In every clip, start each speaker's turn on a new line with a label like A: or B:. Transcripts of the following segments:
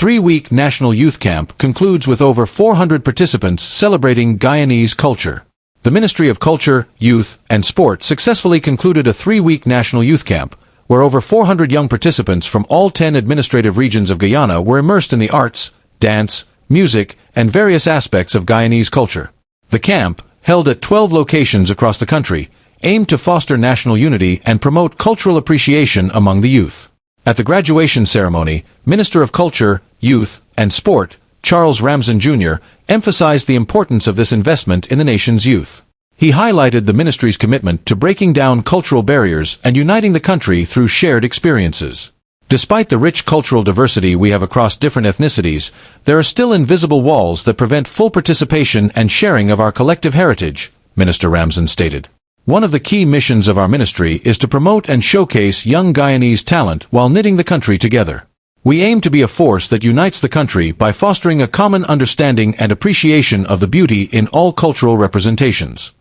A: 3-week National Youth Camp concludes with over 400 participants celebrating Guyanese culture. The Ministry of Culture, Youth, and Sport successfully concluded a 3-week National Youth Camp, where over 400 young participants from all 10 administrative regions of Guyana were immersed in the arts, dance, music, and various aspects of Guyanese culture. The camp, held at 12 locations across the country, aimed to foster national unity and promote cultural appreciation among the youth. At the graduation ceremony, Minister of Culture, Youth, and Sport, Charles Ramzan Jr., emphasized the importance of this investment in the nation's youth. He highlighted the ministry's commitment to breaking down cultural barriers and uniting the country through shared experiences. Despite the rich cultural diversity we have across different ethnicities, there are still invisible walls that prevent full participation and sharing of our collective heritage, Minister Ramzan stated. One of the key missions of our ministry is to promote and showcase young Guyanese talent while knitting the country together. We aim to be a force that unites the country by fostering a common understanding and appreciation of the beauty in all cultural representations.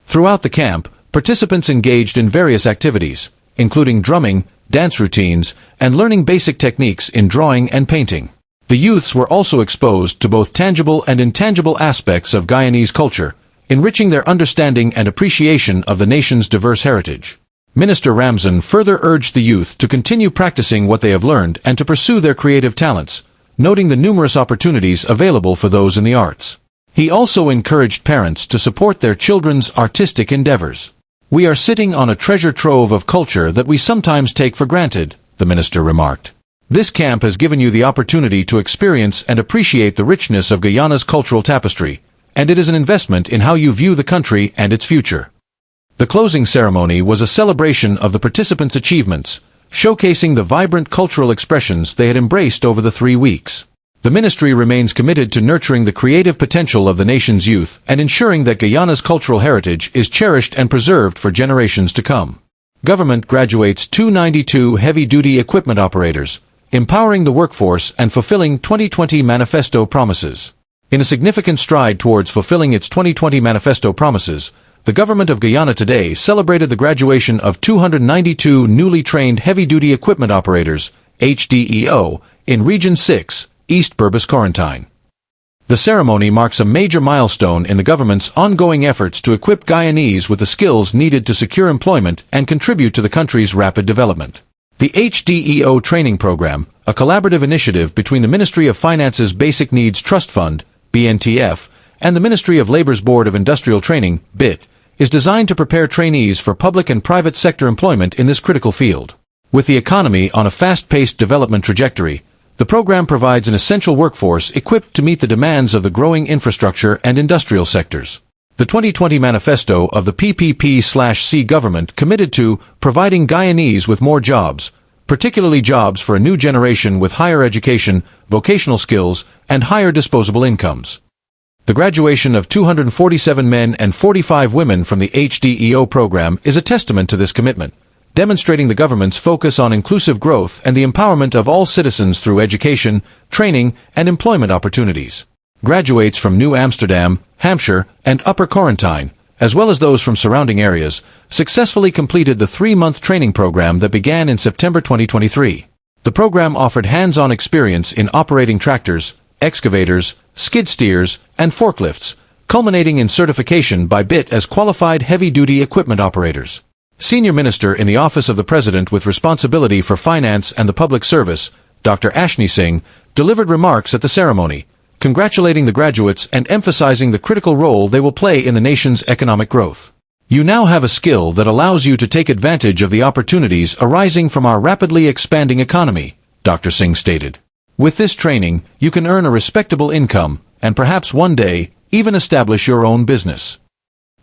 A: Throughout the camp, participants engaged in various activities, including drumming, dance routines, and learning basic techniques in drawing and painting. The youths were also exposed to both tangible and intangible aspects of Guyanese culture, enriching their understanding and appreciation of the nation's diverse heritage. Minister Ramzan further urged the youth to continue practicing what they have learned and to pursue their creative talents, noting the numerous opportunities available for those in the arts. He also encouraged parents to support their children's artistic endeavors. "We are sitting on a treasure trove of culture that we sometimes take for granted," the minister remarked. "This camp has given you the opportunity to experience and appreciate the richness of Guyana's cultural tapestry, and it is an investment in how you view the country and its future." The closing ceremony was a celebration of the participants' achievements, showcasing the vibrant cultural expressions they had embraced over the 3 weeks. The ministry remains committed to nurturing the creative potential of the nation's youth and ensuring that Guyana's cultural heritage is cherished and preserved for generations to come. Government graduates 292 heavy-duty equipment operators, empowering the workforce and fulfilling 2020 manifesto promises. In a significant stride towards fulfilling its 2020 manifesto promises, the government of Guyana today celebrated the graduation of 292 newly trained heavy-duty equipment operators, HDEO, in Region 6, East Berbice Quarantine. The ceremony marks a major milestone in the government's ongoing efforts to equip Guyanese with the skills needed to secure employment and contribute to the country's rapid development. The HDEO training program, a collaborative initiative between the Ministry of Finance's Basic Needs Trust Fund, BNTF, and the Ministry of Labor's Board of Industrial Training, BIT, is designed to prepare trainees for public and private sector employment in this critical field. With the economy on a fast-paced development trajectory, the program provides an essential workforce equipped to meet the demands of the growing infrastructure and industrial sectors. The 2020 manifesto of the PPP/C government committed to providing Guyanese with more jobs, particularly jobs for a new generation with higher education, vocational skills, and higher disposable incomes. The graduation of 247 men and 45 women from the HDEO program is a testament to this commitment, demonstrating the government's focus on inclusive growth and the empowerment of all citizens through education, training, and employment opportunities. Graduates from New Amsterdam, Hampshire, and Upper Quarantine, as well as those from surrounding areas, successfully completed the 3-month training program that began in September 2023. The program offered hands-on experience in operating tractors, excavators, skid steers, and forklifts, culminating in certification by BIT as qualified heavy-duty equipment operators. Senior Minister in the Office of the President with responsibility for finance and the public service, Dr. Ashni Singh, delivered remarks at the ceremony, congratulating the graduates and emphasizing the critical role they will play in the nation's economic growth. "You now have a skill that allows you to take advantage of the opportunities arising from our rapidly expanding economy," Dr. Singh stated. "With this training, you can earn a respectable income, and perhaps one day, even establish your own business."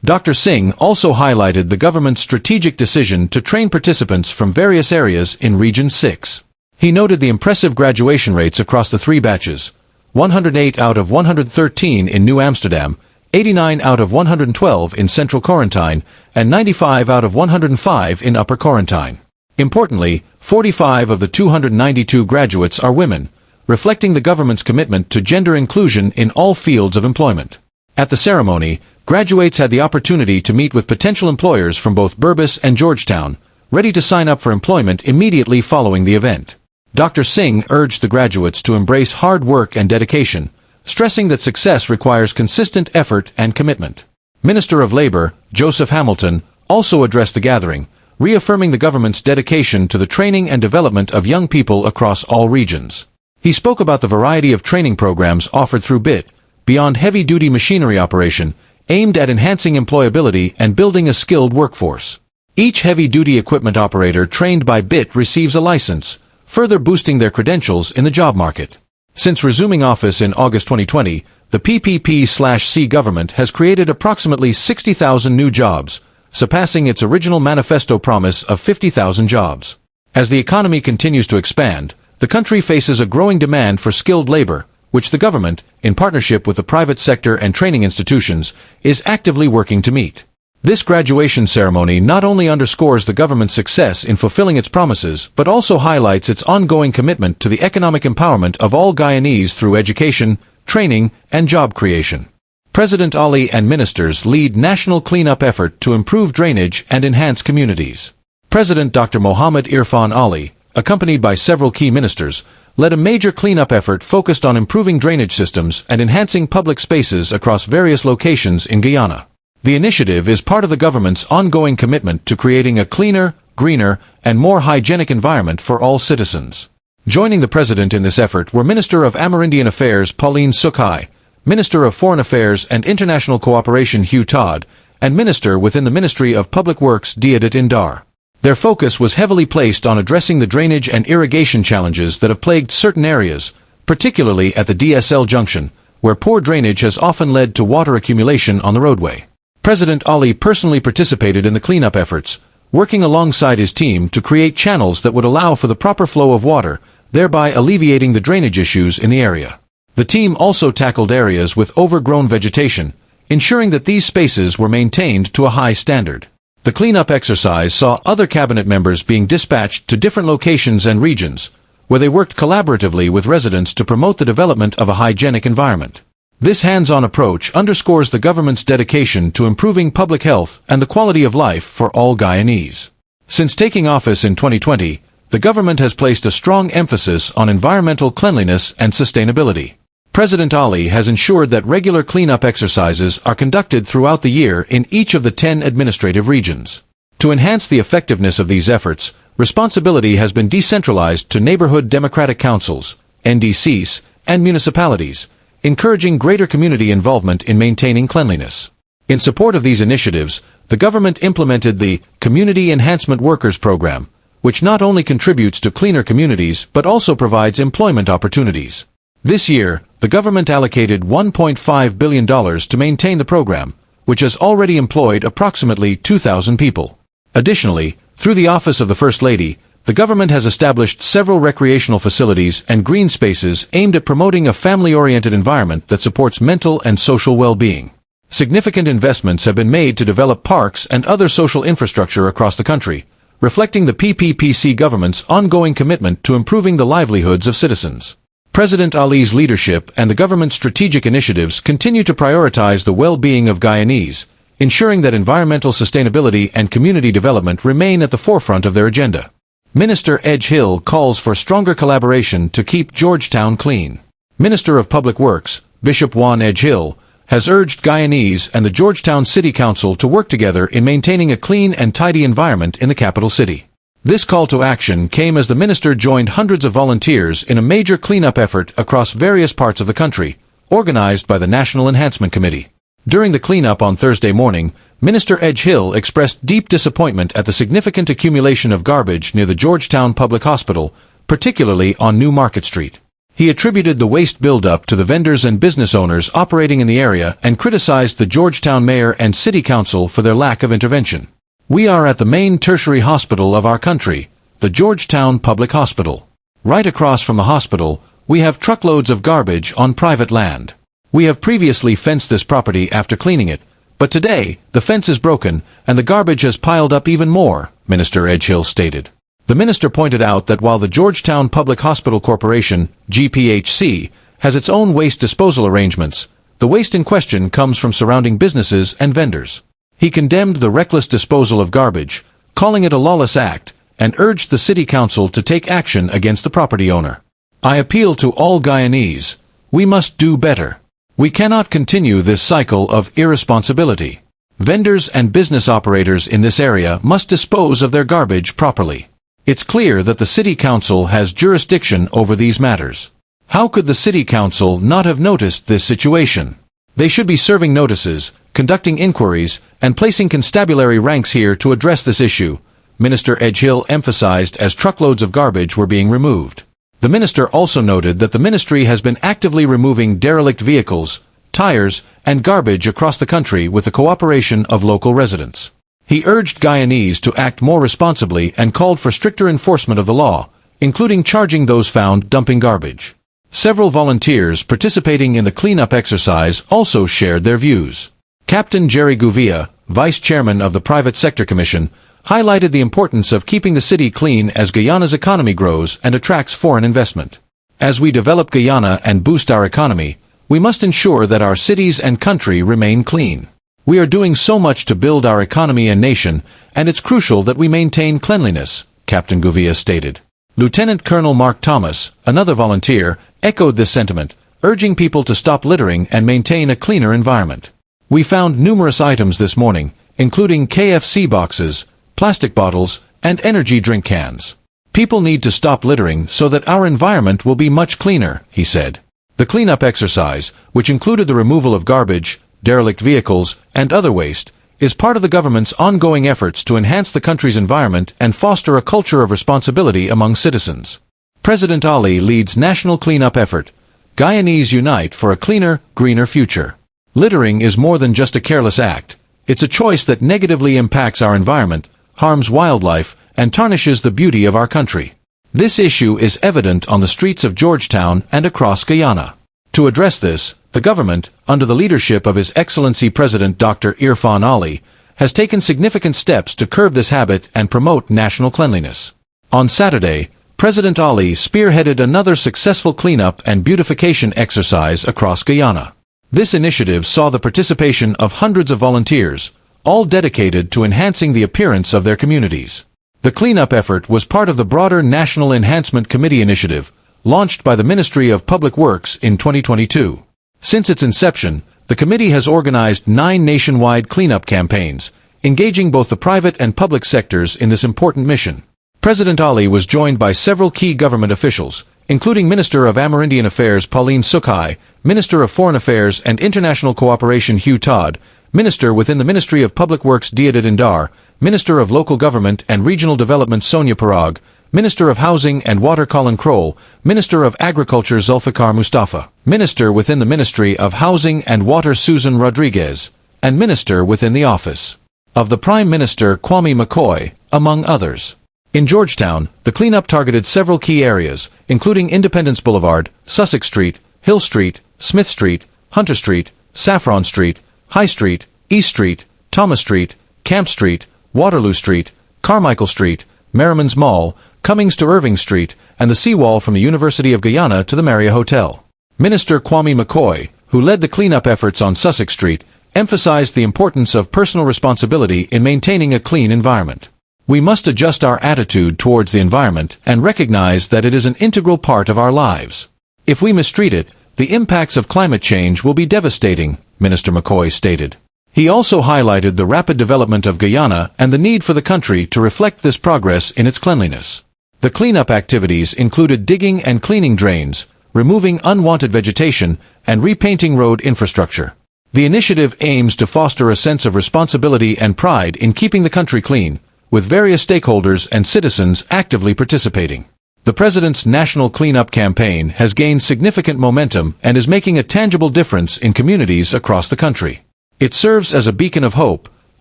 A: Dr. Singh also highlighted the government's strategic decision to train participants from various areas in Region 6. He noted the impressive graduation rates across the 3 batches: 108 out of 113 in New Amsterdam, 89 out of 112 in Central Quarantine, and 95 out of 105 in Upper Quarantine. Importantly, 45 of the 292 graduates are women, reflecting the government's commitment to gender inclusion in all fields of employment. At the ceremony, graduates had the opportunity to meet with potential employers from both Berbice and Georgetown, ready to sign up for employment immediately following the event. Dr. Singh urged the graduates to embrace hard work and dedication, stressing that success requires consistent effort and commitment. Minister of Labour, Joseph Hamilton, also addressed the gathering, reaffirming the government's dedication to the training and development of young people across all regions. He spoke about the variety of training programs offered through BIT, beyond heavy-duty machinery operation, aimed at enhancing employability and building a skilled workforce. Each heavy-duty equipment operator trained by BIT receives a license, further boosting their credentials in the job market. Since resuming office in August 2020, the PPP/C government has created approximately 60,000 new jobs, surpassing its original manifesto promise of 50,000 jobs. As the economy continues to expand, the country faces a growing demand for skilled labor, which the government, in partnership with the private sector and training institutions, is actively working to meet. This graduation ceremony not only underscores the government's success in fulfilling its promises, but also highlights its ongoing commitment to the economic empowerment of all Guyanese through education, training, and job creation. President Ali and ministers lead national cleanup effort to improve drainage and enhance communities. President Dr. Mohammed Irfan Ali, accompanied by several key ministers, led a major cleanup effort focused on improving drainage systems and enhancing public spaces across various locations in Guyana. The initiative is part of the government's ongoing commitment to creating a cleaner, greener, and more hygienic environment for all citizens. Joining the president in this effort were Minister of Amerindian Affairs Pauline Sukhai, Minister of Foreign Affairs and International Cooperation Hugh Todd, and Minister within the Ministry of Public Works Diadat Indar. Their focus was heavily placed on addressing the drainage and irrigation challenges that have plagued certain areas, particularly at the DSL junction, where poor drainage has often led to water accumulation on the roadway. President Ali personally participated in the cleanup efforts, working alongside his team to create channels that would allow for the proper flow of water, thereby alleviating the drainage issues in the area. The team also tackled areas with overgrown vegetation, ensuring that these spaces were maintained to a high standard. The cleanup exercise saw other cabinet members being dispatched to different locations and regions, where they worked collaboratively with residents to promote the development of a hygienic environment. This hands-on approach underscores the government's dedication to improving public health and the quality of life for all Guyanese. Since taking office in 2020, the government has placed a strong emphasis on environmental cleanliness and sustainability. President Ali has ensured that regular cleanup exercises are conducted throughout the year in each of the 10 administrative regions. To enhance the effectiveness of these efforts, responsibility has been decentralized to neighborhood democratic councils, NDCs, and municipalities, encouraging greater community involvement in maintaining cleanliness. In support of these initiatives, the government implemented the Community Enhancement Workers Program, which not only contributes to cleaner communities but also provides employment opportunities. This year, the government allocated $1.5 billion to maintain the program, which has already employed approximately 2,000 people. Additionally, through the Office of the First Lady, the government has established several recreational facilities and green spaces aimed at promoting a family-oriented environment that supports mental and social well-being. Significant investments have been made to develop parks and other social infrastructure across the country, reflecting the PPP/C government's ongoing commitment to improving the livelihoods of citizens. President Ali's leadership and the government's strategic initiatives continue to prioritize the well-being of Guyanese, ensuring that environmental sustainability and community development remain at the forefront of their agenda. Minister Edghill calls for stronger collaboration to keep Georgetown clean. Minister of Public Works, Bishop Juan Edghill, has urged Guyanese and the Georgetown City Council to work together in maintaining a clean and tidy environment in the capital city. This call to action came as the minister joined hundreds of volunteers in a major cleanup effort across various parts of the country, organized by the National Enhancement Committee. During the cleanup on Thursday morning, Minister Edghill expressed deep disappointment at the significant accumulation of garbage near the Georgetown Public Hospital, particularly on New Market Street. He attributed the waste buildup to the vendors and business owners operating in the area and criticized the Georgetown mayor and city council for their lack of intervention. "We are at the main tertiary hospital of our country, the Georgetown Public Hospital. Right across from the hospital, we have truckloads of garbage on private land. We have previously fenced this property after cleaning it, but today, the fence is broken and the garbage has piled up even more," Minister Edghill stated. The minister pointed out that while the Georgetown Public Hospital Corporation, GPHC, has its own waste disposal arrangements, the waste in question comes from surrounding businesses and vendors. He condemned the reckless disposal of garbage, calling it a lawless act, and urged the city council to take action against the property owner. I appeal to all Guyanese. We must do better. We cannot continue this cycle of irresponsibility. Vendors and business operators in this area must dispose of their garbage properly. It's clear that the city council has jurisdiction over these matters. How could the city council not have noticed this situation? They should be serving notices, conducting inquiries, and placing constabulary ranks here to address this issue, Minister Edghill emphasized as truckloads of garbage were being removed. The minister also noted that the ministry has been actively removing derelict vehicles, tires, and garbage across the country with the cooperation of local residents. He urged Guyanese to act more responsibly and called for stricter enforcement of the law, including charging those found dumping garbage. Several volunteers participating in the cleanup exercise also shared their views. Captain Jerry Guvia, vice chairman of the Private Sector Commission, highlighted the importance of keeping the city clean as Guyana's economy grows and attracts foreign investment. As we develop Guyana and boost our economy, we must ensure that our cities and country remain clean. We are doing so much to build our economy and nation, and it's crucial that we maintain cleanliness, Captain Guvia stated. Lieutenant Colonel Mark Thomas, another volunteer, echoed this sentiment, urging people to stop littering and maintain a cleaner environment. We found numerous items this morning, including KFC boxes, plastic bottles, and energy drink cans. People need to stop littering so that our environment will be much cleaner, he said. The cleanup exercise, which included the removal of garbage, derelict vehicles, and other waste, is part of the government's ongoing efforts to enhance the country's environment and foster a culture of responsibility among citizens. President Ali leads national cleanup effort. Guyanese unite for a cleaner, greener future. Littering is more than just a careless act. It's a choice that negatively impacts our environment, harms wildlife, and tarnishes the beauty of our country. This issue is evident on the streets of Georgetown and across Guyana. To address this, the government, under the leadership of His Excellency President Dr. Irfan Ali, has taken significant steps to curb this habit and promote national cleanliness. On Saturday, President Ali spearheaded another successful cleanup and beautification exercise across Guyana. This initiative saw the participation of hundreds of volunteers, all dedicated to enhancing the appearance of their communities. The cleanup effort was part of the broader National Enhancement Committee initiative, launched by the Ministry of Public Works in 2022. Since its inception, the committee has organized 9 nationwide cleanup campaigns, engaging both the private and public sectors in this important mission. President Ali was joined by several key government officials, including Minister of Amerindian Affairs Pauline Sukhai, Minister of Foreign Affairs and International Cooperation Hugh Todd, Minister within the Ministry of Public Works Diada Dindar, Minister of Local Government and Regional Development Sonia Parag, Minister of Housing and Water Colin Kroll, Minister of Agriculture Zulfikar Mustafa, Minister within the Ministry of Housing and Water Susan Rodriguez, and Minister within the Office of the Prime Minister Kwame McCoy, among others. In Georgetown, the cleanup targeted several key areas, including Independence Boulevard, Sussex Street, Hill Street, Smith Street, Hunter Street, Saffron Street, High Street, East Street, Thomas Street, Camp Street, Waterloo Street, Carmichael Street, Merriman's Mall, Cummings to Irving Street, and the seawall from the University of Guyana to the Marriott Hotel. Minister Kwame McCoy, who led the cleanup efforts on Sussex Street, emphasized the importance of personal responsibility in maintaining a clean environment. We must adjust our attitude towards the environment and recognize that it is an integral part of our lives. If we mistreat it, the impacts of climate change will be devastating, Minister McCoy stated. He also highlighted the rapid development of Guyana and the need for the country to reflect this progress in its cleanliness. The cleanup activities included digging and cleaning drains, removing unwanted vegetation, and repainting road infrastructure. The initiative aims to foster a sense of responsibility and pride in keeping the country clean, with various stakeholders and citizens actively participating. The President's National Cleanup Campaign has gained significant momentum and is making a tangible difference in communities across the country. It serves as a beacon of hope,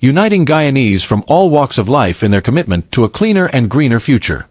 A: uniting Guyanese from all walks of life in their commitment to a cleaner and greener future.